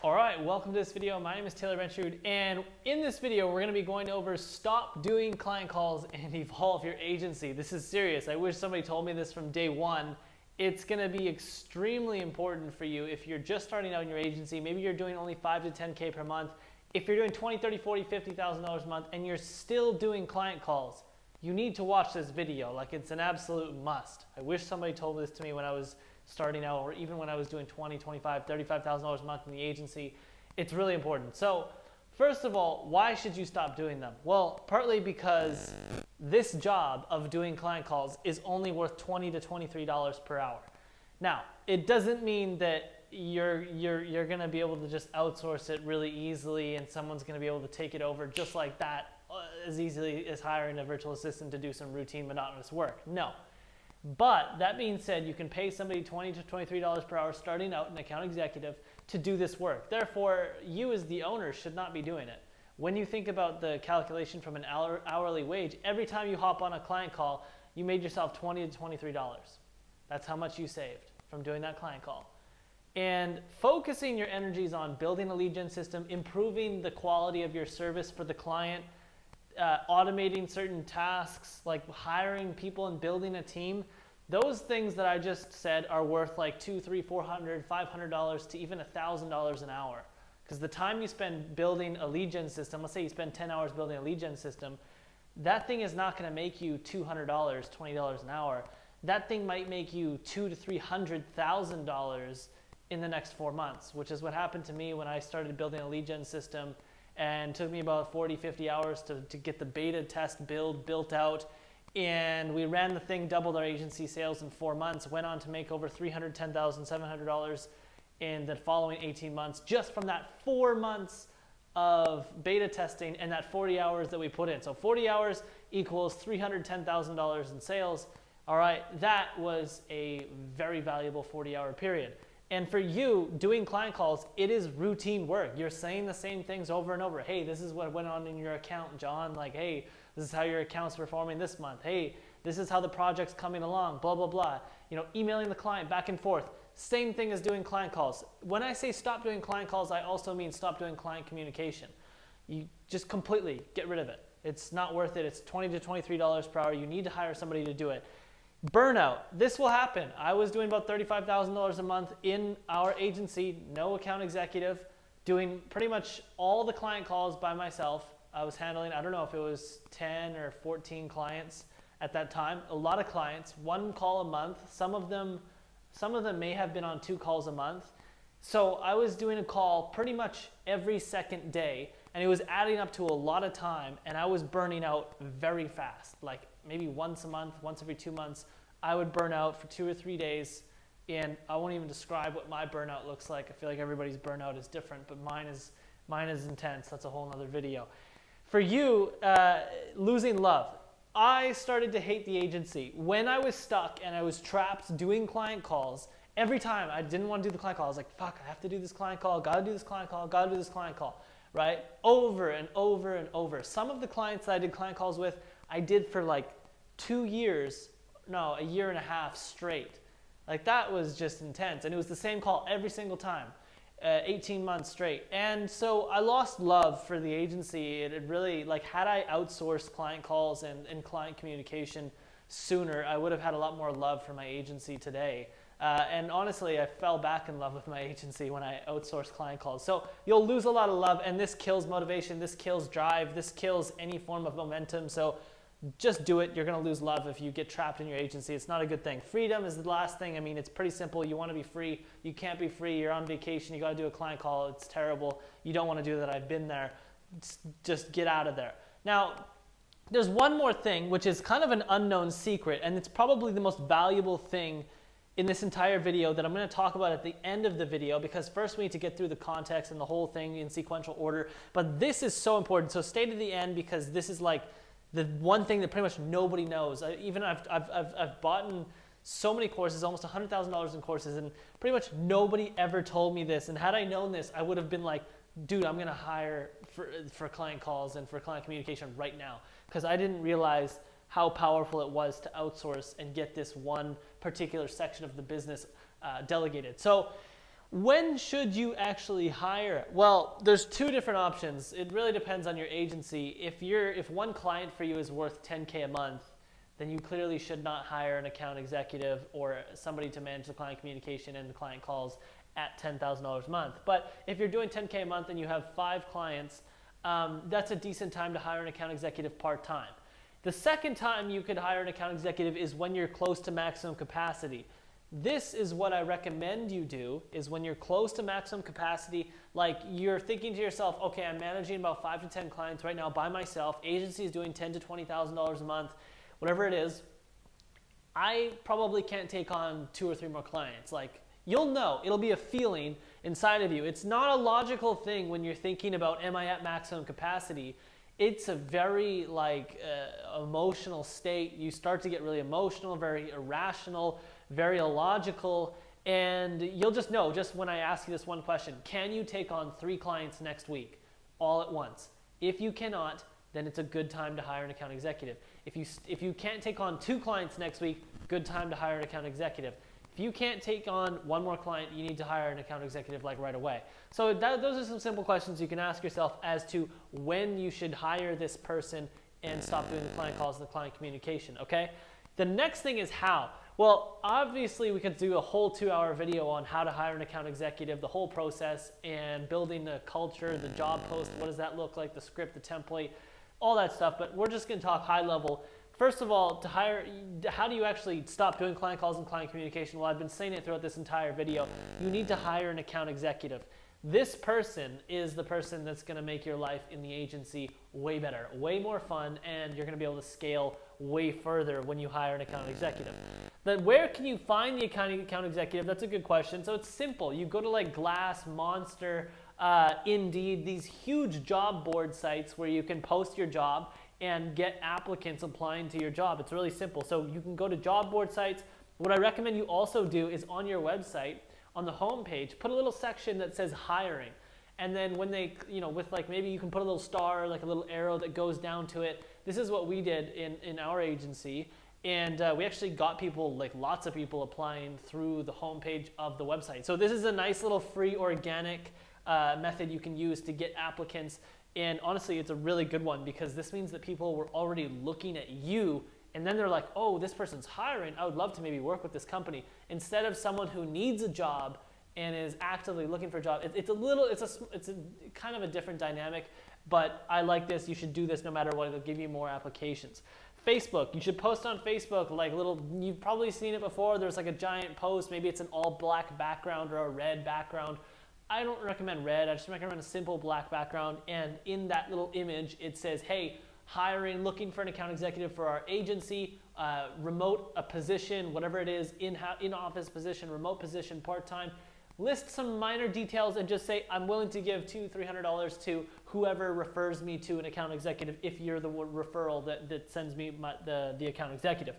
All right, welcome to this video. My name is Taylor Benchrood, and in this video, we're going to be going over stop doing client calls and evolve your agency. This is serious. I wish somebody told me this from day one. It's going to be extremely important for you if you're just starting out in your agency. Maybe you're doing only 5 to 10K per month. If you're doing 20, 30, 40, $50,000 a month and you're still doing client calls, you need to watch this video. Like, it's an absolute must. I wish somebody told this to me when I was starting out, or even when I was doing 20, 25, $35,000 a month in the agency. It's really important. So first of all, why should you stop doing them? Well, partly because this job of doing client calls is only worth $20 to $23 per hour. Now, it doesn't mean that you're going to be able to just outsource it really easily and someone's going to be able to take it over just like that as easily as hiring a virtual assistant to do some routine monotonous work. No. But that being said, you can pay somebody $20 to $23 per hour starting out, an account executive, to do this work. Therefore, you as the owner should not be doing it. When you think about the calculation from an hourly wage, every time you hop on a client call, you made yourself $20 to $23. That's how much you saved from doing that client call. And focusing your energies on building a lead gen system, improving the quality of your service for the client, automating certain tasks, like hiring people and building a team, those things that I just said are worth like $200, $300, $400, $500 to even $1,000 an hour. Because the time you spend building a lead gen system, let's say you spend 10 hours building a lead gen system, that thing is not going to make you $200, $20 an hour. That thing might make you $200,000 to $300,000 in the next 4 months, which is what happened to me when I started building a lead gen system. And took me about 40, 50 hours to get the beta test built out. And we ran the thing, doubled our agency sales in 4 months, went on to make over $310,700 in the following 18 months, just from that 4 months of beta testing and that 40 hours that we put in. So 40 hours equals $310,000 in sales. All right, that was a very valuable 40-hour period. And for you, doing client calls, it is routine work. You're saying the same things over and over. Hey, this is what went on in your account, John. Like, hey, this is how your account's performing this month. Hey, this is how the project's coming along, blah, blah, blah. You know, emailing the client back and forth. Same thing as doing client calls. When I say stop doing client calls, I also mean stop doing client communication. You just completely get rid of it. It's not worth it. It's $20 to $23 per hour. You need to hire somebody to do it. Burnout. This will happen. I was doing about $35,000 a month in our agency, no account executive, doing pretty much all the client calls by myself. I was handling, I don't know if it was 10 or 14 clients at that time. A lot of clients, 1 call a month. Some of them may have been on 2 calls a month. So I was doing a call pretty much every second day, and it was adding up to a lot of time, and I was burning out very fast. Like maybe once a month, once every 2 months, I would burn out for 2 or 3 days, and I won't even describe what my burnout looks like. I feel like everybody's burnout is different, but mine is intense. That's a whole nother video. For you, losing love. I started to hate the agency. When I was stuck and I was trapped doing client calls, every time I didn't want to do the client call, I was like, fuck, I have to do this client call, gotta do this client call, gotta do this client call, right? Over and over and over. Some of the clients that I did client calls with, I did for like 2 years, no, a year and a half straight. Like, that was just intense. And it was the same call every single time, 18 months straight. And so I lost love for the agency. It really, like, had I outsourced client calls and client communication sooner, I would have had a lot more love for my agency today. And honestly, I fell back in love with my agency when I outsourced client calls. So you'll lose a lot of love, and this kills motivation, this kills drive, this kills any form of momentum. So just do it. You're going to lose love if you get trapped in your agency. It's not a good thing. Freedom is the last thing. I mean, it's pretty simple. You want to be free. You can't be free. You're on vacation. You got to do a client call. It's terrible. You don't want to do that. I've been there. Just get out of there. Now, there's one more thing, which is kind of an unknown secret, and it's probably the most valuable thing in this entire video that I'm going to talk about at the end of the video, because first we need to get through the context and the whole thing in sequential order. But this is so important. So stay to the end, because this is like the one thing that pretty much nobody knows. I've bought so many courses, almost $100,000 in courses, and pretty much nobody ever told me this. And had I known this, I would have been like, dude, I'm going to hire for client calls and for client communication right now, because I didn't realize how powerful it was to outsource and get this one particular section of the business delegated. So When should you actually hire? Well, there's two different options. It really depends on your agency. If one client for you is worth 10K a month, then you clearly should not hire an account executive or somebody to manage the client communication and the client calls at $10,000 a month. But if you're doing 10K a month and you have 5 clients, that's a decent time to hire an account executive part-time. The second time you could hire an account executive is when you're close to maximum capacity. This is what I recommend you do, is when you're close to maximum capacity, like you're thinking to yourself, okay, I'm managing about 5 to 10 clients right now by myself. Agency is doing $10,000 to $20,000 a month, whatever it is. I probably can't take on 2 or 3 more clients. Like, you'll know, it'll be a feeling inside of you. It's not a logical thing when you're thinking about, am I at maximum capacity? It's a very emotional state. You start to get really emotional, very irrational, very illogical, and you'll just know, just when I ask you this one question, can you take on 3 clients next week all at once? If you cannot, then it's a good time to hire an account executive. If you can't take on 2 clients next week, good time to hire an account executive. If you can't take on 1 more client, you need to hire an account executive like right away. So those are some simple questions you can ask yourself as to when you should hire this person and stop doing the client calls and the client communication, okay? The next thing is how. Well, obviously we could do a whole 2-hour video on how to hire an account executive, the whole process, and building the culture, the job post, what does that look like, the script, the template, all that stuff, but we're just gonna talk high level. First of all, how do you actually stop doing client calls and client communication? Well, I've been saying it throughout this entire video. You need to hire an account executive. This person is the person that's gonna make your life in the agency way better, way more fun, and you're gonna be able to scale way further when you hire an account executive. Then where can you find the account executive? That's a good question. So it's simple. You go to like Glass, Monster, Indeed, these huge job board sites where you can post your job and get applicants applying to your job. It's really simple. So you can go to job board sites. What I recommend you also do is on your website, on the home page, put a little section that says hiring. And then when they, with like maybe you can put a little star, like a little arrow that goes down to it. This is what we did in our agency. And we actually got people, like lots of people applying through the homepage of the website. So this is a nice little free organic method you can use to get applicants. And honestly, it's a really good one because this means that people were already looking at you and then they're like, oh, this person's hiring. I would love to maybe work with this company. Instead of someone who needs a job and is actively looking for a job. It's a kind of a different dynamic, but I like this. You should do this no matter what. It'll give you more applications. Facebook, you should post on Facebook like you've probably seen it before. There's like a giant post. Maybe it's an all black background or a red background. I don't recommend red. I just recommend a simple black background. And in that little image, it says, hey, hiring, looking for an account executive for our agency, remote a position, whatever it is, in-office position, remote position, part-time. List some minor details and just say, I'm willing to give $200-300 to whoever refers me to an account executive if you're the referral that sends me the account executive.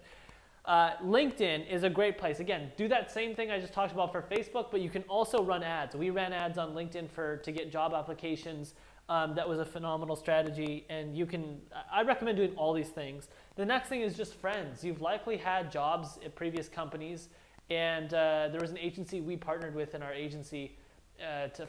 LinkedIn is a great place. Again, do that same thing I just talked about for Facebook, but you can also run ads. We ran ads on LinkedIn to get job applications. That was a phenomenal strategy, and I recommend doing all these things. The next thing is just friends. You've likely had jobs at previous companies, and there was an agency we partnered with in our agency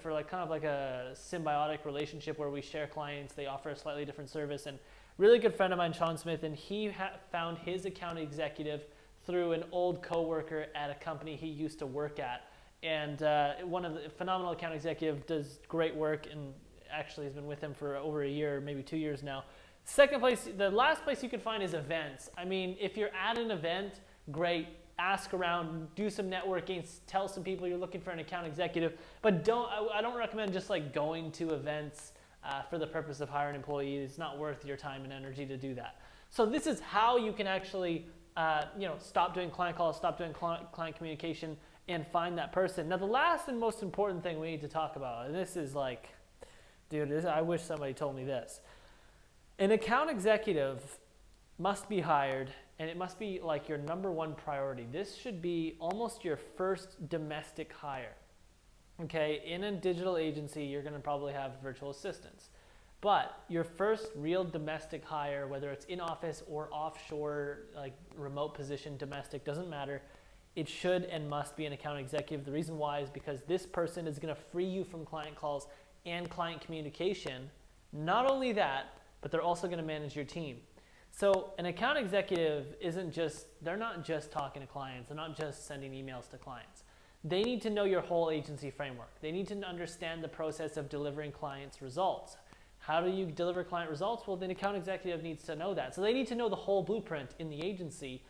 for kind of like a symbiotic relationship where we share clients. They offer a slightly different service, and really good friend of mine, Sean Smith, and he found his account executive through an old coworker at a company he used to work at. And one of the phenomenal account executive, does great work, and actually has been with him for over a year, maybe 2 years now. Second place, the last place you can find is events. I mean, if you're at an event, great. Ask around, do some networking, tell some people you're looking for an account executive, but I don't recommend just like going to events for the purpose of hiring employees. It's not worth your time and energy to do that. So this is how you can actually stop doing client calls, stop doing client communication, and find that person. Now the last and most important thing we need to talk about, and this is like, dude, I wish somebody told me this. An account executive must be hired, and it must be like your #1 priority. This should be almost your first domestic hire. Okay, in a digital agency, you're gonna probably have virtual assistants. But your first real domestic hire, whether it's in office or offshore, like remote position, domestic, doesn't matter, it should and must be an account executive. The reason why is because this person is going to free you from client calls and client communication. Not only that, but they're also going to manage your team. So an account executive they're not just talking to clients, they're not just sending emails to clients. They need to know your whole agency framework. They need to understand the process of delivering clients' results. How do you deliver client results? Well, the account executive needs to know that. So they need to know the whole blueprint in the agency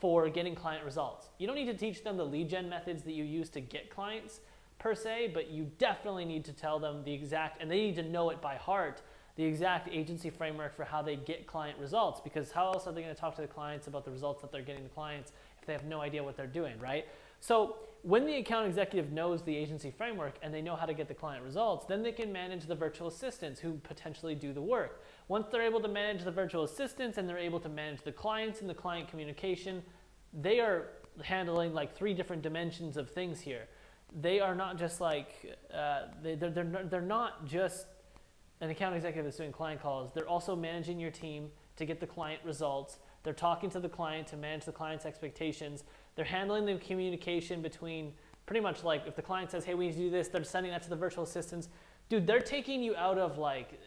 for getting client results. You don't need to teach them the lead gen methods that you use to get clients per se, but you definitely need to tell them the exact, and they need to know it by heart, the exact agency framework for how they get client results, because how else are they going to talk to the clients about the results that they're getting to clients if they have no idea what they're doing, right? So when the account executive knows the agency framework and they know how to get the client results, then they can manage the virtual assistants who potentially do the work. Once they're able to manage the virtual assistants and they're able to manage the clients and the client communication, they are handling like 3 different dimensions of things here. They are not just like, they're not just an account executive that's doing client calls. They're also managing your team to get the client results. They're talking to the client to manage the client's expectations. They're handling the communication between, pretty much like if the client says, hey, we need to do this, they're sending that to the virtual assistants. Dude, they're taking you out of like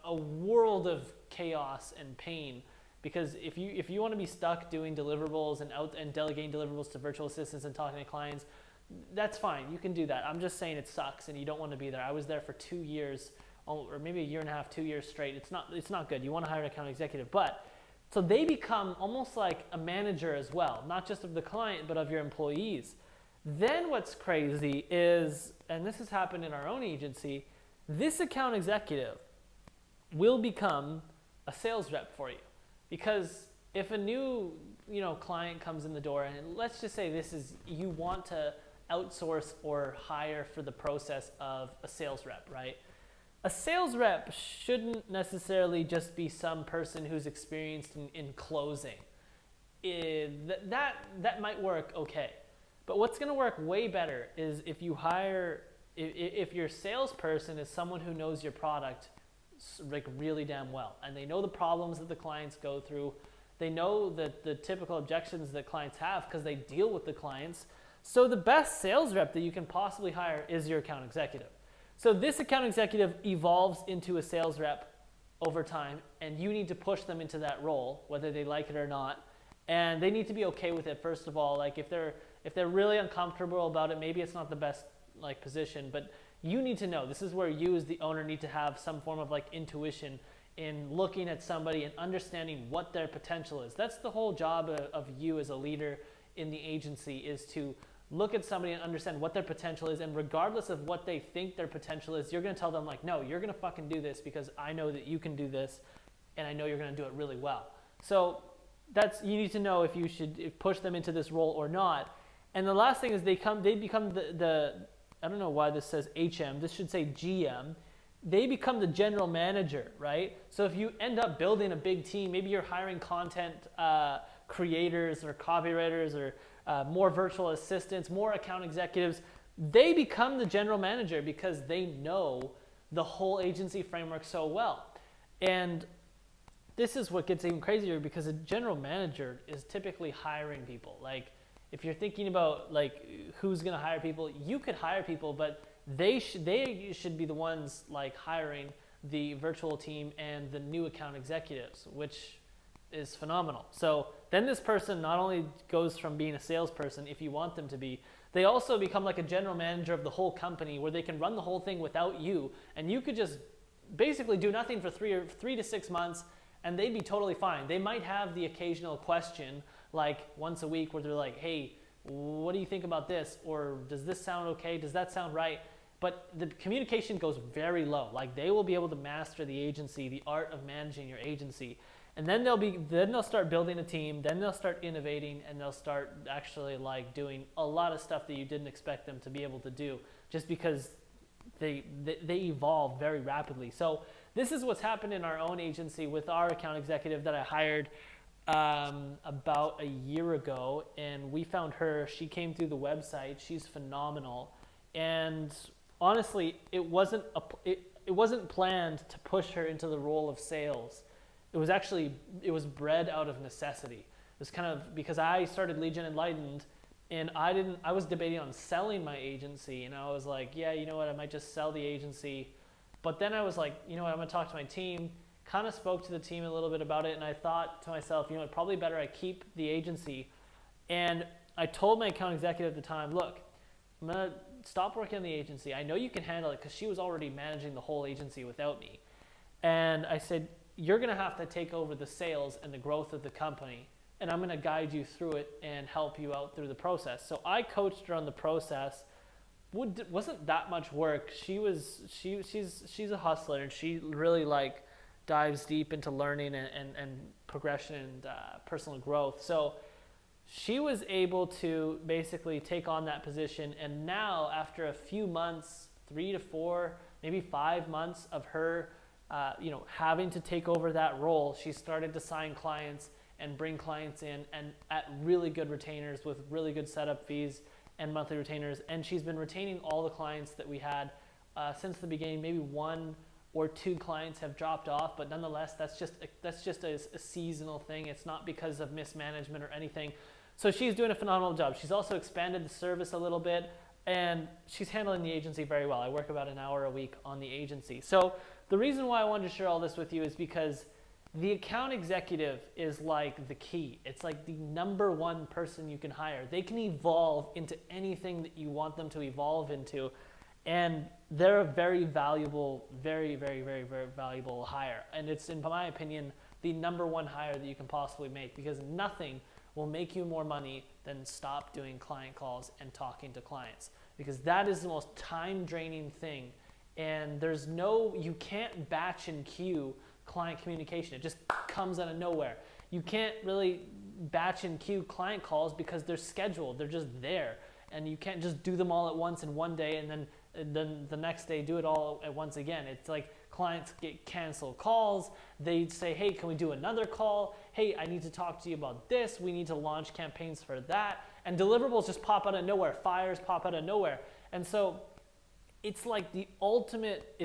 a world of chaos and pain, because if you want to be stuck doing deliverables and delegating deliverables to virtual assistants and talking to clients, that's fine. You can do that. I'm just saying it sucks and you don't want to be there. I was there for 2 years, or maybe a year and a half, 2 years straight. It's not good. You want to hire an account executive, but so they become almost like a manager as well, not just of the client, but of your employees. Then what's crazy is, and this has happened in our own agency, this account executive will become a sales rep for you. Because if a new client comes in the door, and let's just say you want to outsource or hire for the process of a sales rep, right? A sales rep shouldn't necessarily just be some person who's experienced in closing. That might work okay. But what's going to work way better is if your salesperson is someone who knows your product like really damn well, and they know the problems that the clients go through. They know the typical objections that clients have because they deal with the clients. So the best sales rep that you can possibly hire is your account executive. So this account executive evolves into a sales rep over time, and you need to push them into that role, whether they like it or not. And they need to be okay with it, first of all. Like if they're really uncomfortable about it, maybe it's not the best position, but you need to know. This is where you as the owner need to have some form of intuition in looking at somebody and understanding what their potential is. That's the whole job of you as a leader in the agency, is to look at somebody and understand what their potential is, and regardless of what they think their potential is, you're going to tell them no, you're going to fucking do this because I know that you can do this and I know you're going to do it really well. So you need to know if you should push them into this role or not. And the last thing is they become the I don't know why this says HM, this should say GM. They become the general manager, right? So if you end up building a big team, maybe you're hiring content creators or copywriters or more virtual assistants, more account executives, they become the general manager because they know the whole agency framework so well. And this is what gets even crazier, because a general manager is typically hiring people. If you're thinking about who's going to hire people, you could hire people, but they should be the ones hiring the virtual team and the new account executives, which is phenomenal. So then this person not only goes from being a salesperson, if you want them to be, they also become like a general manager of the whole company, where they can run the whole thing without you, and you could just basically do nothing for 3 to 6 months, and they'd be totally fine. They might have the occasional question once a week where they're like, hey, what do you think about this? Or does this sound okay? Does that sound right? But the communication goes very low. They will be able to master the agency, the art of managing your agency. And then they'll start building a team, then they'll start innovating, and they'll start actually doing a lot of stuff that you didn't expect them to be able to do, just because they evolve very rapidly. So this is what's happened in our own agency with our account executive that I hired about a year ago, and we found her. She came through the website. She's phenomenal, and honestly, it wasn't planned to push her into the role of sales. It was bred out of necessity. It was kind of because I started Lead Gen Enlightened, And I was debating on selling my agency, and I was like, yeah, you know what, I might just sell the agency. But then I was like, you know what, I'm gonna talk to my team, kind of spoke to the team a little bit about it, and I thought to myself, you know what, probably better I keep the agency. And I told my account executive at the time, look, I'm gonna stop working on the agency. I know you can handle it, because she was already managing the whole agency without me. And I said, you're gonna have to take over the sales and the growth of the company, and I'm gonna guide you through it and help you out through the process. So I coached her on the process. Wasn't that much work. She's a hustler, and she really like dives deep into learning and progression and personal growth. So she was able to basically take on that position, and now after a few months, 3 to 4, maybe 5 months of her having to take over that role, she started to sign clients and bring clients in, and at really good retainers with really good setup fees and monthly retainers. And she's been retaining all the clients that we had since the beginning. Maybe 1 or 2 clients have dropped off, but nonetheless, that's just a seasonal thing. It's not because of mismanagement or anything. So she's doing a phenomenal job. She's also expanded the service a little bit, and she's handling the agency very well. I work about an hour a week on the agency. So the reason why I wanted to share all this with you is because the account executive is like the key. It's like the #1 person you can hire. They can evolve into anything that you want them to evolve into. And they're a very valuable, very, very, very, very valuable hire. And it's, in my opinion, the #1 hire that you can possibly make, because nothing will make you more money than stop doing client calls and talking to clients, because that is the most time draining thing. And you can't batch and queue client communication. It just comes out of nowhere. You can't really batch and queue client calls because they're scheduled. They're just there. And you can't just do them all at once in one day and then the next day do it all at once again. It's like clients get canceled calls. They say, hey, can we do another call? Hey, I need to talk to you about this. We need to launch campaigns for that. And deliverables just pop out of nowhere. Fires pop out of nowhere. And so it's like the ultimate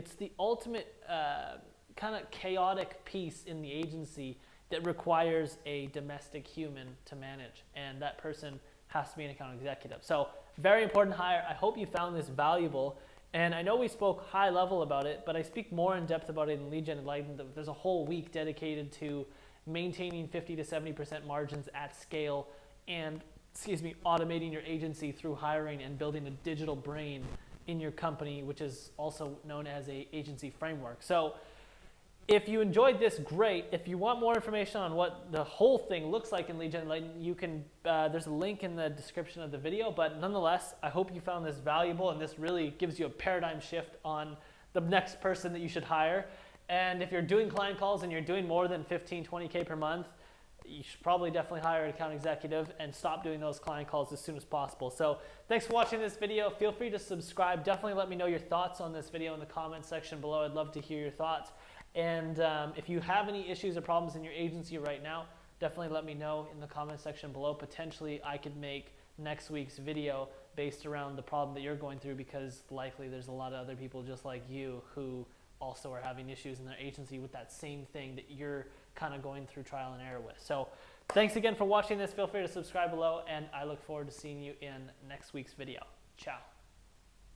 kind of chaotic piece in the agency that requires a domestic human to manage. And that person has to be an account executive. So very important hire. I hope you found this valuable. And I know we spoke high level about it, but I speak more in depth about it in Lead Gen Enlightened. There's a whole week dedicated to maintaining 50 to 70% margins at scale and, automating your agency through hiring and building a digital brain in your company, which is also known as a agency framework. So if you enjoyed this, great. If you want more information on what the whole thing looks like in Lead Gen Enlightened, you can, there's a link in the description of the video. But nonetheless, I hope you found this valuable, and this really gives you a paradigm shift on the next person that you should hire. And if you're doing client calls and you're doing more than 15, 20K per month, you should probably definitely hire an account executive and stop doing those client calls as soon as possible. So thanks for watching this video. Feel free to subscribe. Definitely let me know your thoughts on this video in the comments section below. I'd love to hear your thoughts. And if you have any issues or problems in your agency right now, definitely let me know in the comment section below. Potentially, I could make next week's video based around the problem that you're going through, because likely there's a lot of other people just like you who also are having issues in their agency with that same thing that you're kind of going through trial and error with. So thanks again for watching this. Feel free to subscribe below, and I look forward to seeing you in next week's video. Ciao.